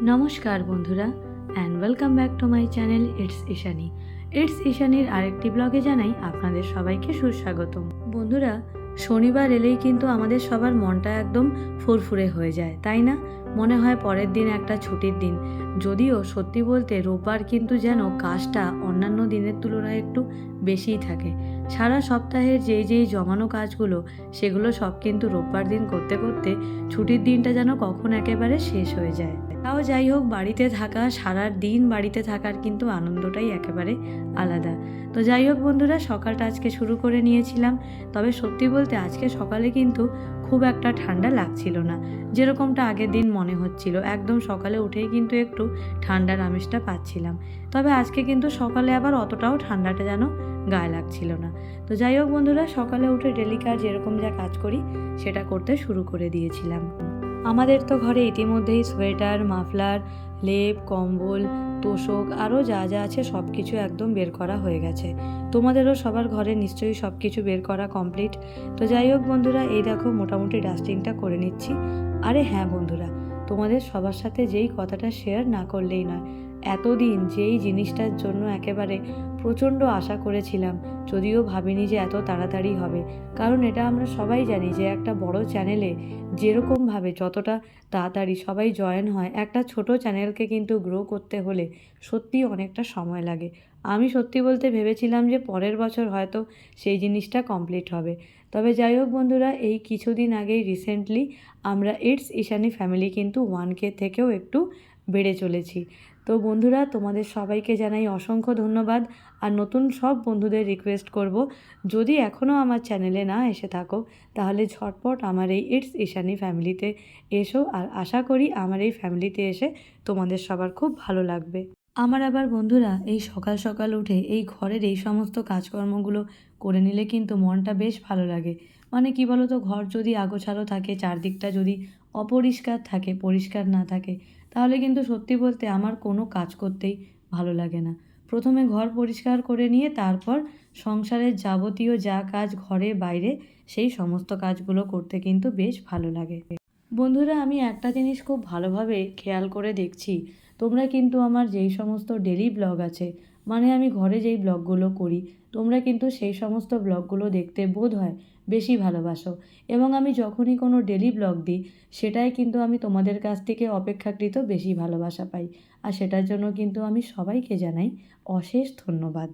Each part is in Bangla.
নমস্কার বন্ধুরা and welcome back to my channel it's ইশানির আরেকটি ব্লগে জানাই আপনাদের সবাইকে সুস্বাগতম। বন্ধুরা, শনিবার এলেই কিন্তু আমাদের সবার মনটা একদম ফুরফুরে হয়ে যায়, তাই না? মনে হয় পরের দিন একটা ছুটির দিন। যদিও সত্যি বলতে রোববার কিন্তু যেন কাজটা অন্যান্য দিনের তুলনায় একটু বেশিই থাকে। সারা সপ্তাহের যেই জমানো কাজগুলো সেগুলো সব কিন্তু রোববার দিন করতে করতে ছুটির দিনটা যেন কখন একেবারে শেষ হয়ে যায়। তাও যাই হোক, বাড়িতে থাকা, সারা দিন বাড়িতে থাকার কিন্তু আনন্দটাই একেবারে আলাদা। তো যাই হোক বন্ধুরা, সকালটা আজকে শুরু করে নিয়েছিলাম। তবে সত্যি বলতে আজকে সকালে কিন্তু খুব একটা ঠান্ডা লাগছিল না, যেরকমটা আগের দিন মনে হচ্ছিল। একদম সকালে উঠেই কিন্তু একটু ঠান্ডার আমেজটা পাচ্ছিলাম। তবে আজকে কিন্তু সকালে আবার অতটাও ঠান্ডাটা যেন গায়ে লাগছিল না। তো যাই হোক বন্ধুরা, সকালে উঠে ডেলি কাজ যেরকম যা কাজ করি সেটা করতে শুরু করে দিয়েছিলাম। আমাদের তো ঘরে ইতিমধ্যেই সোয়েটার, মাফলার, লেপ, কম্বল, তোশক আরও যা যা আছে সব কিছু একদম বের করা হয়ে গেছে। তোমাদেরও সবার ঘরে নিশ্চয়ই সব কিছু বের করা কমপ্লিট। তো যাই হোক বন্ধুরা, এই দেখো মোটামুটি ডাস্টিংটা করে নিচ্ছি। আরে হ্যাঁ বন্ধুরা, তোমাদের সবার সাথে যেই কথাটা শেয়ার না করলেই নয়। এতদিন যেই জিনিসটার জন্য একেবারে প্রচণ্ড আশা করেছিলাম, যদিও ভাবিনি যে এত তাড়াতাড়ি হবে। কারণ এটা আমরা সবাই জানি যে একটা বড় চ্যানেলে যেরকমভাবে যতটা তাড়াতাড়ি সবাই জয়েন হয়, একটা ছোট চ্যানেলকে কিন্তু গ্রো করতে হলে সত্যিই অনেকটা সময় লাগে। আমি সত্যি বলতে ভেবেছিলাম যে পরের বছর হয়তো সেই জিনিসটা কমপ্লিট হবে। তবে যাই হোক বন্ধুরা, এই কিছুদিন আগেই রিসেন্টলি আমরা ইটস ইশানি ফ্যামিলি কিন্তু 1K থেকেও একটু বেড়ে চলেছি। তো বন্ধুরা, তোমাদের সবাইকে জানাই অসংখ্য ধন্যবাদ। আর নতুন সব বন্ধুদের রিকোয়েস্ট করব, যদি এখনও আমার চ্যানেলে না এসে থাকো তাহলে ঝটপট আমার এই ইটস ইশানি ফ্যামিলিতে এসো। আর আশা করি আমার এই ফ্যামিলিতে এসে তোমাদের সবার খুব ভালো লাগবে। আমার আবার বন্ধুরা, এই সকাল সকাল উঠে এই ঘরের এই সমস্ত কাজকর্মগুলো করে নিলে কিন্তু মনটা বেশ ভালো লাগে। মানে কি বলো তো, ঘর যদি আগোছালো থাকে, চারদিকটা যদি অপরিষ্কার থাকে, পরিষ্কার না থাকে, তাহলে কিন্তু সত্যি বলতে আমার কোনো কাজ করতেই ভালো লাগে না। প্রথমে ঘর পরিষ্কার করে নিয়ে তারপর সংসারের যাবতীয় যা কাজ ঘরে বাইরে সেই সমস্ত কাজগুলো করতে কিন্তু বেশ ভালো লাগে। বন্ধুরা, আমি একটা জিনিস খুব ভালোভাবে খেয়াল করে দেখছি, তোমরা কিন্তু আমার যেই সমস্ত ডেলি ব্লগ আছে, মানে আমি ঘরে যেই ব্লগগুলো করি, তোমরা কিন্তু সেই সমস্ত ব্লগগুলো দেখতে বোধ হয় বেশি ভালোবাসো। এবং আমি যখনই কোনো ডেলি ব্লগ দিই সেটাই কিন্তু আমি তোমাদের কাছ থেকে অপেক্ষাকৃত বেশি ভালোবাসা পাই। আর সেটার জন্য কিন্তু আমি সবাইকে জানাই অশেষ ধন্যবাদ।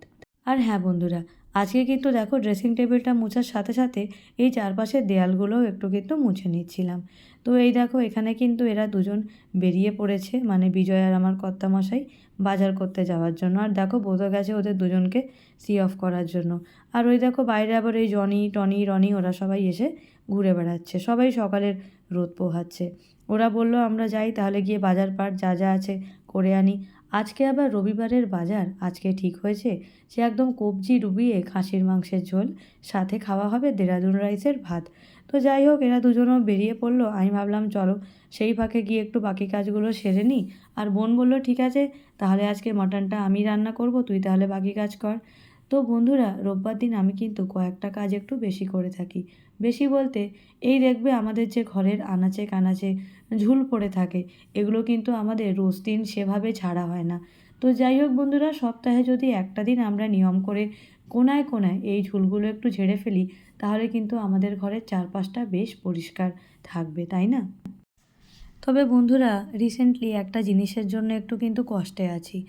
আর হ্যাঁ বন্ধুরা, আজকে কিন্তু দেখো ড্রেসিং টেবিলটা মোছার সাথে সাথে এই চারপাশের দেয়ালগুলোও একটু কিন্তু মুছে নিচ্ছিলাম। তো এই দেখো, এখানে কিন্তু এরা দুজন বেরিয়ে পড়েছে, মানে বিজয় আর আমার কর্তামশাই বাজার করতে যাওয়ার জন্য। আর দেখো বোঝা গেছে ওদের দুজনকে সি অফ করার জন্য। আর ওই দেখো বাইরে আবার এই জনি, টনি, রনি ওরা সবাই এসে ঘুরে বেড়াচ্ছে, সবাই সকালের রোদ পোহাচ্ছে। ওরা বলল আমরা যাই তাহলে, গিয়ে বাজার পাট যা যা আছে করে আনি। আজকে আবার রবিবারের বাজার, আজকে ঠিক হয়েছে যে একদম কবজি ডুবিয়ে খাসির মাংসের ঝোল, সাথে খাওয়া হবে দেরাদুন রাইসের ভাত। তো যাই হোক, এরা দুজনও বেরিয়ে পড়লো। আমি ভাবলাম চলো সেই ফাঁকে গিয়ে একটু বাকি কাজগুলো সেরে নিই। আর বোন বলল ঠিক আছে, তাহলে আজকে মাটনটা আমি রান্না করব, তুই তাহলে বাকি কাজ কর। তো বন্ধুরা, রোববার দিন আমি কিন্তু কয়েকটা কাজ একটু বেশি করে থাকি। বেশি বলতে এই দেখবে আমাদের যে ঘরের আনাচে কানাচে ঝুল পড়ে থাকে, এগুলো কিন্তু আমাদের রোজ দিন সেভাবে ঝাড়া হয় না। তো যাই হোক বন্ধুরা, সপ্তাহে যদি একটা দিন আমরা নিয়ম করে কোনায় কোনায় এই ঝুলগুলো একটু ঝেড়ে ফেলি, তাহলে কিন্তু আমাদের ঘরের চারপাশটা বেশ পরিষ্কার থাকবে, তাই না? তবে বন্ধুরা, রিসেন্টলি একটা জিনিসের জন্য একটু কিন্তু কষ্টে আছি।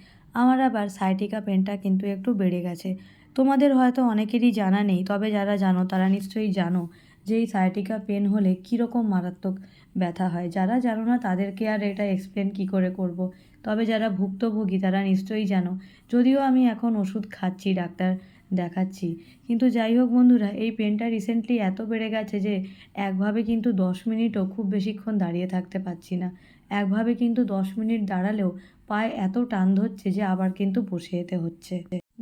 আমার আবার সায়াটিকা পেনটা কিন্তু একটু বেড়ে গেছে। তোমাদের হয়তো অনেকেরই জানা নেই, তবে যারা জানো তারা নিশ্চয়ই জানো যে এই সায়াটিকা পেন হলে কীরকম মারাত্মক ব্যথা হয়। যারা জানো না তাদেরকে আর এটা এক্সপ্লেন কী করে করব। তবে যারা ভুক্তভোগী তারা নিশ্চয়ই জানো। যদিও আমি এখন ওষুধ খাচ্ছি, ডাক্তার দেখাচ্ছি, কিন্তু যাই হোক বন্ধুরা, এই পেনটা রিসেন্টলি এত বেড়ে গেছে যে একভাবে কিন্তু 10 মিনিটও খুব বেশিক্ষণ দাঁড়িয়ে থাকতে পারছি না। একভাবে কিন্তু 10 মিনিট দাঁড়ালেও পায়ে এত টান ধরছে যে আবার কিন্তু বসে যেতে হচ্ছে।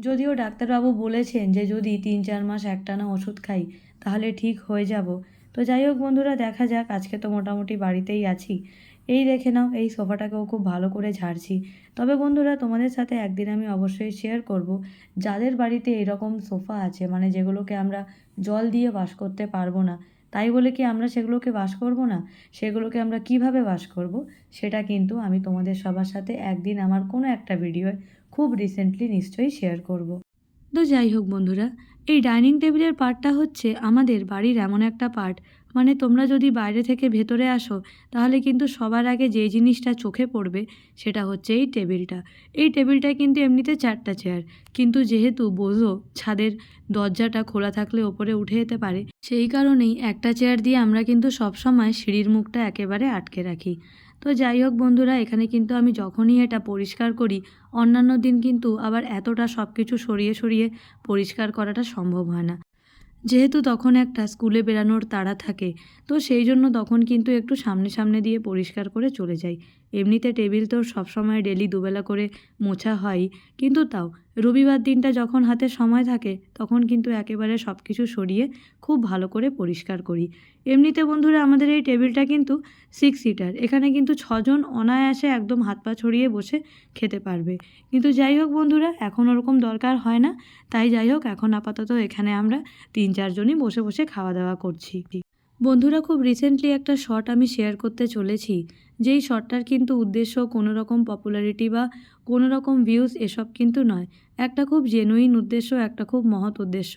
যদিও ডাক্তারবাবু বলেছেন যে যদি 3-4 মাস একটানা ওষুধ খাই তাহলে ঠিক হয়ে যাব। তো যাই হোক বন্ধুরা, দেখা যাক। আজকে তো মোটামুটি বাড়িতেই আছি। এই দেখে নাও, এই সোফাটাকেও খুব ভালো করে ঝাড়ছি। তবে বন্ধুরা, তোমাদের সাথে একদিন আমি অবশ্যই শেয়ার করব, যাদের বাড়িতে এরকম সোফা আছে, মানে যেগুলোকে আমরা জল দিয়ে ওয়াশ করতে পারবো না, তাই বলে কি আমরা সেগুলোকে বাস করব না? সেগুলোকে আমরা কিভাবে বাস করব সেটা কিন্তু আমি তোমাদের সবার সাথে একদিন আমার কোনো একটা ভিডিওয় খুব রিসেন্টলি নিশ্চয়ই শেয়ার করব। তো যাই হোক বন্ধুরা, এই ডাইনিং টেবিলের পার্টটা হচ্ছে আমাদের বাড়ির এমন একটা পার্ট, মানে তোমরা যদি বাইরে থেকে ভেতরে আসো তাহলে কিন্তু সবার আগে যে জিনিসটা চোখে পড়বে সেটা হচ্ছে এই টেবিলটা। এই টেবিলটা কিন্তু এমনিতে 4টা চেয়ার, কিন্তু যেহেতু বোঝো ছাদের দরজাটা খোলা থাকলে ওপরে উঠে যেতে পারে, সেই কারণেই একটা চেয়ার দিয়ে আমরা কিন্তু সবসময় সিঁড়ির মুখটা একেবারে আটকে রাখি। তো যাই হোক বন্ধুরা, এখানে কিন্তু আমি যখনই এটা পরিষ্কার করি, অন্যান্য দিন কিন্তু আবার এতটা সব কিছু সরিয়ে সরিয়ে পরিষ্কার করাটা সম্ভব হয় না, যেহেতু তখন একটা স্কুলে বেরানোর তাড়া থাকে। তো সেই জন্য তখন কিন্তু একটু সামনে সামনে দিয়ে পরিষ্কার করে চলে যাই। এমনিতে টেবিল তো সবসময় ডেলি দুবেলা করে মোছা হয়, কিন্তু তাও রবিবার দিনটা যখন হাতে সময় থাকে তখন কিন্তু একেবারে সব কিছু সরিয়ে খুব ভালো করে পরিষ্কার করি। এমনিতে বন্ধুরা আমাদের এই টেবিলটা কিন্তু 6 সিটার, এখানে কিন্তু 6জন অনায়াসে একদম হাত পা ছড়িয়ে বসে খেতে পারবে। কিন্তু যাই হোক বন্ধুরা, এখন ওরকম দরকার হয় না, তাই যাই হোক এখন আপাতত এখানে আমরা 3-4জনই বসে বসে খাওয়া দাওয়া করছি। বন্ধুরা, খুব রিসেন্টলি একটা শট আমি শেয়ার করতে চলেছি, যেই শটটার কিন্তু উদ্দেশ্য কোনো রকম পপুলারিটি বা কোনো রকম ভিউজ এসব কিন্তু নয়। একটা খুব জেনুইন উদ্দেশ্য, একটা খুব মহৎ উদ্দেশ্য।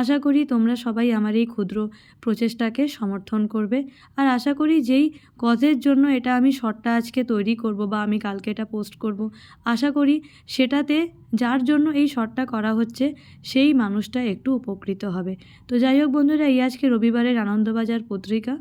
আশা করি তোমরা সবাই আমার এই ক্ষুদ্র প্রচেষ্টাকে সমর্থন করবে। আর আশা করি যেই কজের জন্য এটা আমি শটটা আজকে তৈরি করব বা আমি কালকে এটা পোস্ট করব, আশা করি সেটাতে যার জন্য এই শটটা করা হচ্ছে সেই মানুষটা একটু উপকৃত হবে। তো যাই হোক বন্ধুরা, এই আজকে রবিবারের আনন্দবাজার পত্রিকা।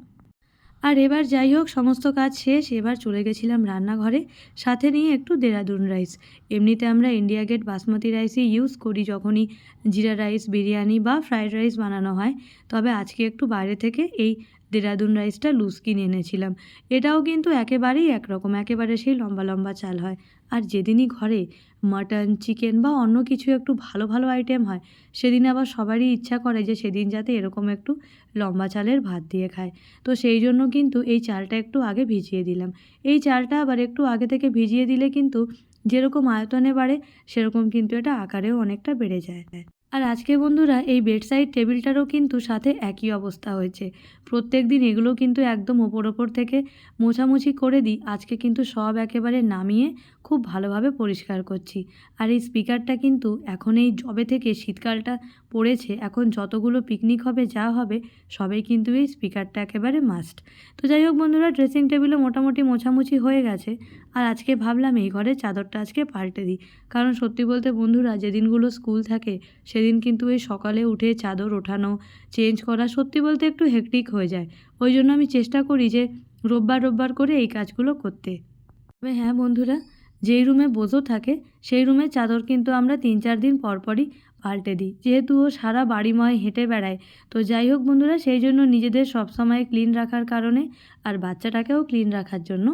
আর এবার যাই হোক সমস্ত কাজ শেষ, এবার চলে গেছিলাম রান্নাঘরে, সাথে নিয়ে একটু দেরাদুন রাইস। এমনিতে আমরা ইন্ডিয়া গেট বাসমতি রাইসই ইউজ করি যখনই জিরা রাইস, বিরিয়ানি বা ফ্রায়েড রাইস বানানো হয়, তবে আজকে একটু বাইরে থেকে এই দেরাদুন রাইসটা লুজ কিনে এনেছিলাম। এটাও কিন্তু একেবারেই একরকম, একেবারে সেই লম্বা লম্বা চাল হয়। আর যেদিনই ঘরে মাটন, চিকেন বা অন্য কিছু একটু ভালো ভালো আইটেম হয়, সেদিন আবার সবারই ইচ্ছা করে যে সেদিন যাতে এরকম একটু লম্বা চালের ভাত দিয়ে খায়। তো সেই জন্য কিন্তু এই চালটা একটু আগে ভিজিয়ে দিলাম। এই চালটা আবার একটু আগে থেকে ভিজিয়ে দিলে কিন্তু যেরকম আয়তনে বাড়ে সেরকম কিন্তু এটা আকারেও অনেকটা বেড়ে যায়। আর আজকে বন্ধুরা এই বেডসাইড টেবিলটারও কিন্তু সাথে একই অবস্থা হয়েছে। প্রত্যেক দিন এগুলো কিন্তু একদম ওপর থেকে মোছামুছি করে দিই, আজকে কিন্তু সব একেবারে নামিয়ে খুব ভালোভাবে পরিষ্কার করছি। আর এই স্পিকারটা কিন্তু এখন এই যবে থেকে শীতকালটা পড়েছে, এখন যতগুলো পিকনিক হবে যা হবে সবেই কিন্তু এই স্পিকারটা একেবারে মাস্ট। তো যাই হোক বন্ধুরা, ড্রেসিং টেবিলও মোটামুটি মোছামুছি হয়ে গেছে। আর আজকে ভাবলাম এই ঘরের চাদরটা আজকে পাল্টে দিই, কারণ সত্যি বলতে বন্ধুরা যেদিনগুলো স্কুল থাকে সেদিন কিন্তু এই সকালে উঠে চাদর ওঠানো, চেঞ্জ করা সত্যি বলতে একটু হেক্টিক হয়ে যায়। ওই জন্য আমি চেষ্টা করি যে রোববার করে এই কাজগুলো করতে। তবে হ্যাঁ বন্ধুরা, যেই রুমে বোঝো থাকে সেই রুমের চাদর কিন্তু আমরা 3-4 দিন পরই পাল্টে দিই, যেহেতু ও সারা বাড়িময় হেঁটে বেড়ায়। তো যাই হোক বন্ধুরা, সেই জন্য নিজেদের সবসময় ক্লিন রাখার কারণে আর বাচ্চাটাকেও ক্লিন রাখার জন্য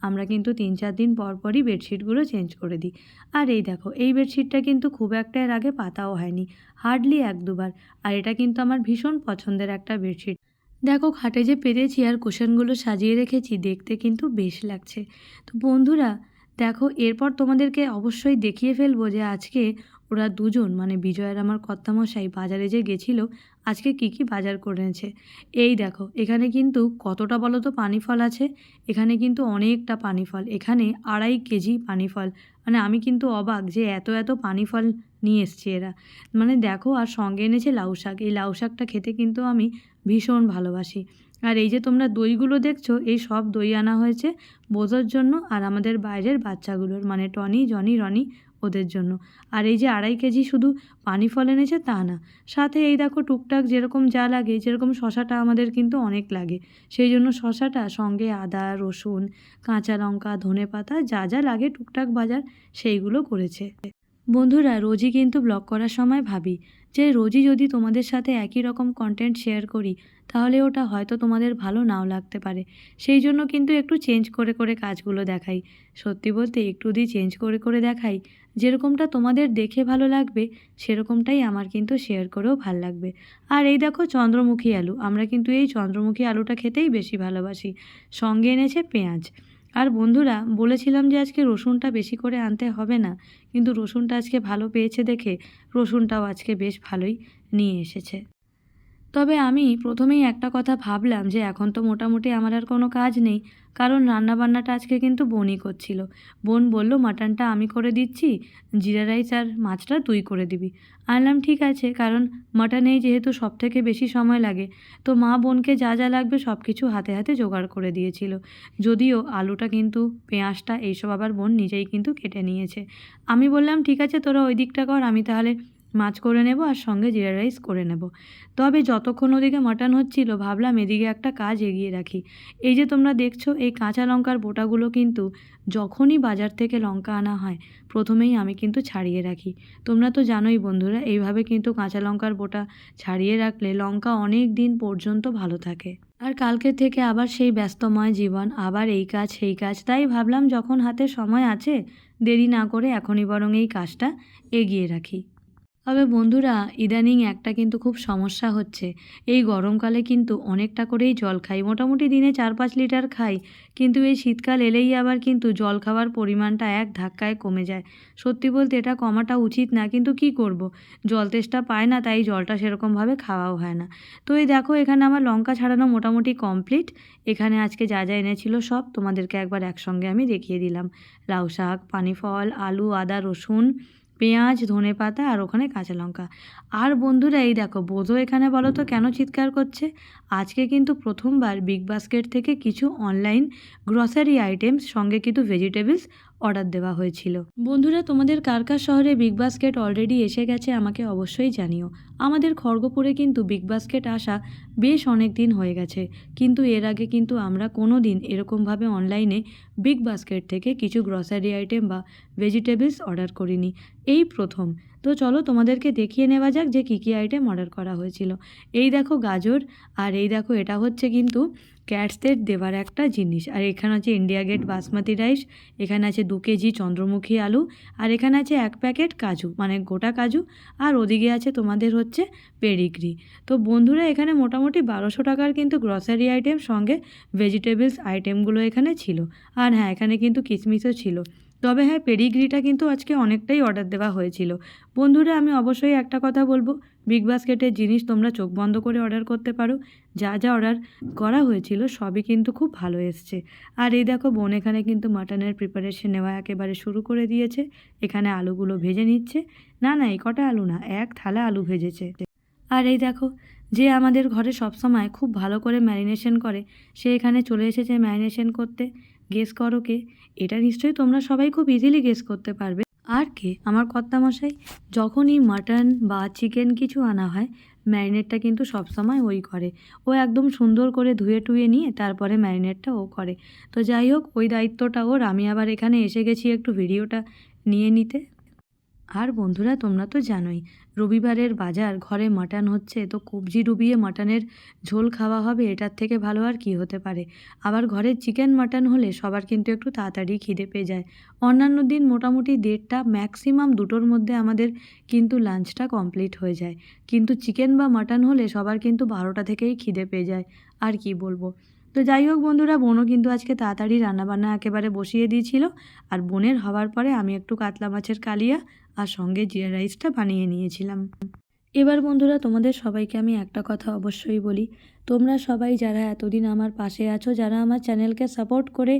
আমরা কিন্তু 3-4 দিন পরই বেডশিটগুলো চেঞ্জ করে দিই। আর এই দেখো এই বেডশিটটা কিন্তু খুব একটা এর আগে পাতাও হয়নি, হার্ডলি 1-2 বার। আর এটা কিন্তু আমার ভীষণ পছন্দের একটা বেডশিট। দেখো খাটে যে পেরেছি আর কুশনগুলো সাজিয়ে রেখেছি, দেখতে কিন্তু বেশ লাগছে। তো বন্ধুরা দেখো, এরপর তোমাদেরকে অবশ্যই দেখিয়ে ফেলবো যে আজকে ওরা দুজন মানে বিজয় আর আমার কর্তামশাই বাজারে যে গেছিলো আজকে কি বাজার করে এনেছে। এই দেখো এখানে কিন্তু কতটা বলো তো পানি ফল আছে, এখানে কিন্তু অনেকটা পানি ফল, এখানে 2.5 কেজি পানি ফল। মানে আমি কিন্তু অবাক যে এত পানি ফল নিয়ে এসছে এরা। মানে দেখো, আর সঙ্গে এনেছে লাউ শাক। এই লাউ শাকটা খেতে কিন্তু আমি ভীষণ ভালোবাসি। আর এই যে তোমরা দইগুলো দেখছো, এই সব দই আনা হয়েছে বোঝোর জন্য আর আমাদের বাইরের বাচ্চাগুলোর, মানে টনি, জনি, রনি ওদের জন্য। আর এই যে 2.5 কেজি শুধু পানি ফল এনেছে তা না, সাথে এই দেখো টুকটাক যেরকম যা লাগে, যেরকম শশাটা আমাদের কিন্তু অনেক লাগে, সেই জন্য শশাটা সঙ্গে আদা, রসুন, কাঁচা লঙ্কা, ধনেপাতা যা যা লাগে টুকটাক বাজার সেইগুলো করেছে। বন্ধুরা রোজই কিন্তু ব্লগ করার সময় ভাবি যে রোজই যদি তোমাদের সাথে একই রকম কন্টেন্ট শেয়ার করি তাহলে ওটা হয়তো তোমাদের ভালো নাও লাগতে পারে, সেই জন্য কিন্তু একটু চেঞ্জ করে কাজগুলো দেখাই। সত্যি বলতে একটু যদি চেঞ্জ করে দেখাই, যেরকমটা তোমাদের দেখে ভালো লাগবে সেরকমটাই আমার কিন্তু শেয়ার করেও ভাল লাগবে। আর এই দেখো চন্দ্রমুখী আলু, আমরা কিন্তু এই চন্দ্রমুখী আলুটা খেতেই বেশি ভালোবাসি। সঙ্গে এনেছে পেঁয়াজ। আর বন্ধুরা বলেছিলাম যে আজকে রসুনটা বেশি করে আনতে হবে না, কিন্তু রসুনটা আজকে ভালো পেয়েছে দেখে রসুনটাও আজকে বেশ ভালোই নিয়ে এসেছে। তো তবে আমি প্রথমেই একটা কথা ভাবলাম যে এখন তো মোটামুটি আমার আর কোনো কাজ নেই, কারণ রান্নাবান্নাটা আজকে কিন্তু বোনই করছিল। বোন বলল মাটনটা আমি করে দিচ্ছি, জিরা রাইস আর মাছটা তুই করে দিবি। আমি বললাম ঠিক আছে, কারণ মাটনেই যেহেতু সবথেকে বেশি সময় লাগে, তো মা বোনকে যা যা লাগবে সব কিছু হাতে হাতে জোগাড় করে দিয়েছিল। যদিও আলুটা কিন্তু, পেঁয়াজটা এইসব আবার বোন নিজেই কিন্তু কেটে নিয়েছে। আমি বললাম ঠিক আছে তোরা ওই দিকটা কর, আমি তাহলে মাছ করে নেব আর সঙ্গে জিরা রাইস করে নেব। তবে যতক্ষণ ওদিকে মাটন হচ্ছিল ভাবলাম এদিকে একটা কাজ এগিয়ে রাখি। এই যে তোমরা দেখছো এই কাঁচা লঙ্কার বোটাগুলো কিন্তু যখনই বাজার থেকে লঙ্কা আনা হয় প্রথমেই আমি কিন্তু ছাড়িয়ে রাখি। তোমরা তো জানোই বন্ধুরা, এইভাবে কিন্তু কাঁচা লঙ্কার বোটা ছাড়িয়ে রাখলে লঙ্কা অনেক দিন পর্যন্ত ভালো থাকে। আর কালকে থেকে আবার সেই ব্যস্তময় জীবন, আবার এই কাজ সেই কাজ, তাই ভাবলাম যখন হাতে সময় আছে দেরি না করে এখনই বরং এই কাজটা এগিয়ে রাখি। তবে বন্ধুরা ইদানিং একটা কিন্তু খুব সমস্যা হচ্ছে, এই গরমকালে কিন্তু অনেকটা করেই জল খাই, মোটামুটি দিনে 4-5 লিটার খাই, কিন্তু এই শীতকাল এলেই আবার কিন্তু জল খাওয়ার পরিমাণটা এক ধাক্কায় কমে যায়। সত্যি বলতে এটা কমাটা উচিত না, কিন্তু কি করব, জল তেষ্টা পায় না, তাই জলটা সেরকমভাবে খাওয়াও হয় না। তো এই দেখো এখানে আমার লঙ্কা ছাড়ানো মোটামুটি কমপ্লিট। এখানে আজকে যা যা এনেছিল সব তোমাদেরকে একবার একসঙ্গে আমি দেখিয়ে দিলাম। লাউ শাক, পানিফল, আলু, আদা, রসুন, পেঁয়াজ, ধনেপাতা আর ওখানে কাঁচা লঙ্কা। আর বন্ধুরা এই দেখো বোধও এখানে বলো তো কেন চিৎকার করছে। আজকে কিন্তু প্রথমবার বিগ বাস্কেট থেকে কিছু অনলাইন গ্রসারি আইটেমস সঙ্গে কিন্তু ভেজিটেবলস অর্ডার দেওয়া হয়েছিল। বন্ধুরা তোমাদের কার কার শহরে বিগ বাস্কেট অলরেডি এসে গেছে আমাকে অবশ্যই জানিও। আমাদের খড়গপুরে কিন্তু বিগ বাস্কেট আসা বেশ অনেক দিন হয়ে গেছে, কিন্তু এর আগে কিন্তু আমরা কোনো দিন এরকমভাবে অনলাইনে বিগ বাস্কেট থেকে কিছু গ্রসারি আইটেম বা ভেজিটেবলস অর্ডার করিনি, এই প্রথম। তো চলো তোমাদেরকে দেখিয়ে নেওয়া যাক যে কী কী আইটেম অর্ডার করা হয়েছিল। এই দেখো গাজর, আর এই দেখো এটা হচ্ছে কিন্তু ক্যাটসদের দেওয়ার একটা জিনিস, আর এখানে আছে ইন্ডিয়া গেট বাসমতি রাইস, এখানে আছে 2 কেজি চন্দ্রমুখী আলু, আর এখানে আছে 1 প্যাকেট কাজু মানে গোটা কাজু, আর ওদিকে আছে তোমাদের হচ্ছে পেডিগ্রি। তো বন্ধুরা এখানে মোটামুটি 1200 টাকার কিন্তু গ্রসারি আইটেম সঙ্গে ভেজিটেবলস আইটেমগুলো এখানে ছিল। আর হ্যাঁ এখানে কিন্তু কিশমিশও ছিল। তবে হ্যাঁ পেডিগ্রিটা কিন্তু আজকে অনেকটাই অর্ডার দেওয়া হয়েছিল। বন্ধুরা আমি অবশ্যই একটা কথা বলবো, বিগ বাস্কেটের জিনিস তোমরা চোখ বন্ধ করে অর্ডার করতে পারো, যা যা অর্ডার করা হয়েছিল সবই কিন্তু খুব ভালো এসছে। আর এই দেখো বোন এখানে কিন্তু মাটনের প্রিপারেশন নেওয়া একেবারে শুরু করে দিয়েছে। এখানে আলুগুলো ভেজে নিচ্ছে, না না এই কটা আলু না, এক থালা আলু ভেজেছে। আর এই দেখো যে আমাদের ঘরে সবসময় খুব ভালো করে ম্যারিনেশন করে সে এখানে চলে এসেছে ম্যারিনেশন করতে। গেস করো কে? এটা নিশ্চয়ই তোমরা সবাই খুব ইজিলি গেস করতে পারবে। আর কে? আমার কর্তামশাই। যখনই মাটন বা চিকেন কিছু আনা হয় ম্যারিনেটটা কিন্তু সবসময় ওই করে। ও একদম সুন্দর করে ধুয়ে টুয়ে নিয়ে তারপরে ম্যারিনেটটা ও করে। তো যাই হোক ওই দায়িত্বটা ওর, আমি আবার এখানে এসে গেছি একটু ভিডিওটা নিয়ে নিতে। আর বন্ধুরা তোমরা তো জানোই রবিবারের বাজার, ঘরে মাটন হচ্ছে, তো কবজি ডুবিয়ে মাটনের ঝোল খাওয়া হবে, এটার থেকে ভালো আর কি হতে পারে। আবার ঘরে চিকেন মাটন হলে সবার কিন্তু একটু তাড়াতাড়ি খিদে পেয়ে যায়। অন্যান্য দিন মোটামুটি 1:30 ম্যাক্সিমাম 2টোর মধ্যে আমাদের কিন্তু লাঞ্চটা কমপ্লিট হয়ে যায়, কিন্তু চিকেন বা মাটন হলে সবার কিন্তু 12টা থেকেই খিদে পেয়ে যায়। আর কি বলবো। তো যাই হোক বন্ধুরা বোনও কিন্তু আজকে তাড়াতাড়ি রান্নাবান্না একেবারে বসিয়ে দিয়েছিল, আর বোনের হওয়ার পরে আমি একটু কাতলা মাছের কালিয়া আর সঙ্গে জিরা রাইসটা বানিয়ে নিয়েছিলাম। এবার বন্ধুরা তোমাদের সবাইকে আমি একটা কথা অবশ্যই বলি, তোমরা সবাই যারা এতদিন আমার পাশে আছো, যারা আমার চ্যানেলকে সাপোর্ট করে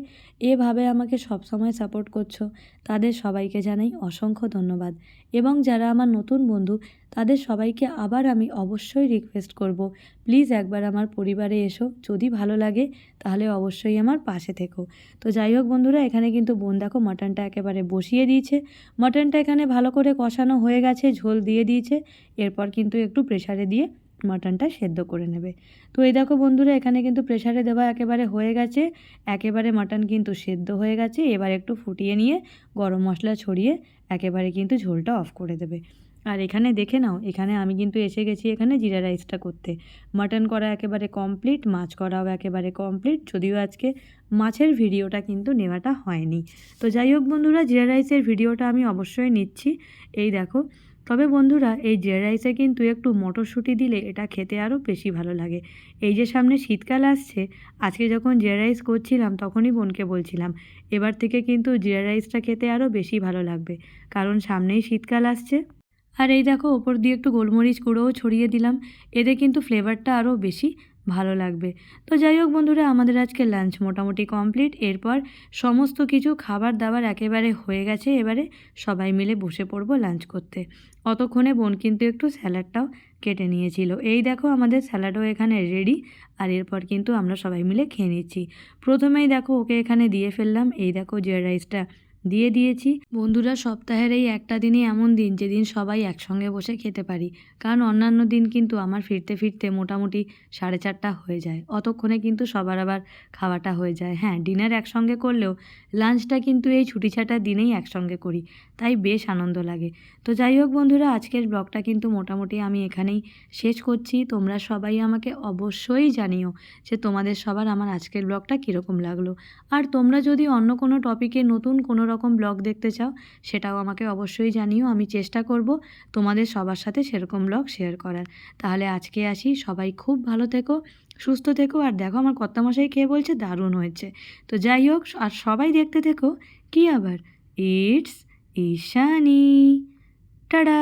এভাবে আমাকে সবসময় সাপোর্ট করছো, তাদের সবাইকে জানাই অসংখ্য ধন্যবাদ। এবং যারা আমার নতুন বন্ধু তাদের সবাইকে আবার আমি অবশ্যই রিকোয়েস্ট করব, প্লিজ একবার আমার পরিবারে এসো, যদি ভালো লাগে তাহলে অবশ্যই আমার পাশে থেকো। তো যাই হোক বন্ধুরা এখানে কিন্তু বোন দেখো মাটনটা একেবারে বসিয়ে দিয়েছে। মাটনটা এখানে ভালো করে কষানো হয়ে গেছে, ঝোল দিয়ে দিয়েছে, এরপর কিন্তু একটু প্রেসারে দিয়ে মাটনটা সেদ্ধ করে নেবে। তো এই দেখো বন্ধুরা এখানে কিন্তু প্রেসারে দেওয়া একেবারে হয়ে গেছে, একেবারে মাটন কিন্তু সেদ্ধ হয়ে গেছে। এবার একটু ফুটিয়ে নিয়ে গরম মশলা ছড়িয়ে একেবারে কিন্তু ঝোলটা অফ করে দেবে। আর এখানে দেখে নাও, এখানে আমি কিন্তু এসে গেছি এখানে জিরা রাইসটা করতে। মাটন করা একেবারে কমপ্লিট, মাছ করাও একেবারে কমপ্লিট, যদিও আজকে মাছের ভিডিওটা কিন্তু নেওয়াটা হয়নি। তো যাই হোক বন্ধুরা জিরা রাইসের ভিডিওটা আমি অবশ্যই নিচ্ছি। এই দেখো, তবে বন্ধুরা এই জিরা রাইসে কিন্তু একটু মটরশুঁটি দিলে এটা খেতে আরও বেশি ভালো লাগে। এই যে সামনে শীতকাল আসছে, আজকে যখন জিরা রাইস করছিলাম তখনই বোনকে বলছিলাম এবার থেকে কিন্তু জিরা রাইসটা খেতে আরও বেশি ভালো লাগবে, কারণ সামনেই শীতকাল আসছে। আর এই দেখো ওপর দিয়ে একটু গোলমরিচ গুঁড়োও ছড়িয়ে দিলাম, এতে কিন্তু ফ্লেভারটা আরও বেশি ভালো লাগবে। তো যাই হোক বন্ধুরা, আমাদের আজকে লাঞ্চ মোটামুটি কমপ্লিট। এরপর সমস্ত কিছু খাবার দাবার একেবারে হয়ে গেছে, এবারে সবাই মিলে বসে পড়বো লাঞ্চ করতে। অতক্ষণে বোন কিন্তু একটু স্যালাডটাও কেটে নিয়েছিল। এই দেখো আমাদের স্যালাডও এখানে রেডি। আর এরপর কিন্তু আমরা সবাই মিলে খেয়ে নিচ্ছি। প্রথমেই দেখো ওকে এখানে দিয়ে ফেললাম, এই দেখো জিরা রাইসটা দিয়ে দিয়েছি। বন্ধুরা, সপ্তাহের এই একটা দিনই এমন দিন যেদিন সবাই একসঙ্গে বসে খেতে পারি, কারণ অন্যান্য দিন কিন্তু আমার ফিরতে ফিরতে মোটামুটি 4:30 হয়ে যায়। অতক্ষণে কিন্তু সবার আবার খাওয়াটা হয়ে যায়। হ্যাঁ, ডিনার একসঙ্গে করলেও লাঞ্চটা কিন্তু এই ছুটি ছাটার দিনেই একসঙ্গে করি, তাই বেশ আনন্দ লাগে। তো যাই হোক বন্ধুরা, আজকের ব্লগটা কিন্তু মোটামুটি আমি এখানেই শেষ করছি। তোমরা সবাই আমাকে অবশ্যই জানিও যে তোমাদের সবার আমার আজকের ব্লগটা কীরকম লাগলো। আর তোমরা যদি অন্য কোনো টপিকে নতুন কোনো রকম ব্লগ দেখতে চাও, সেটাও আমাকে অবশ্যই জানিও। আমি চেষ্টা করব তোমাদের সবার সাথে সেরকম ব্লগ শেয়ার করার। তাহলে আজকে আসি, সবাই খুব ভালো থেকো, সুস্থ থেকো। আর দেখো আমার কর্তামশাই খেয়ে বলছে দারুণ হয়েছে। তো যাই হোক, আর সবাই দেখতে থেকো। কি আবার, ইটস ঈশানী। টাটা।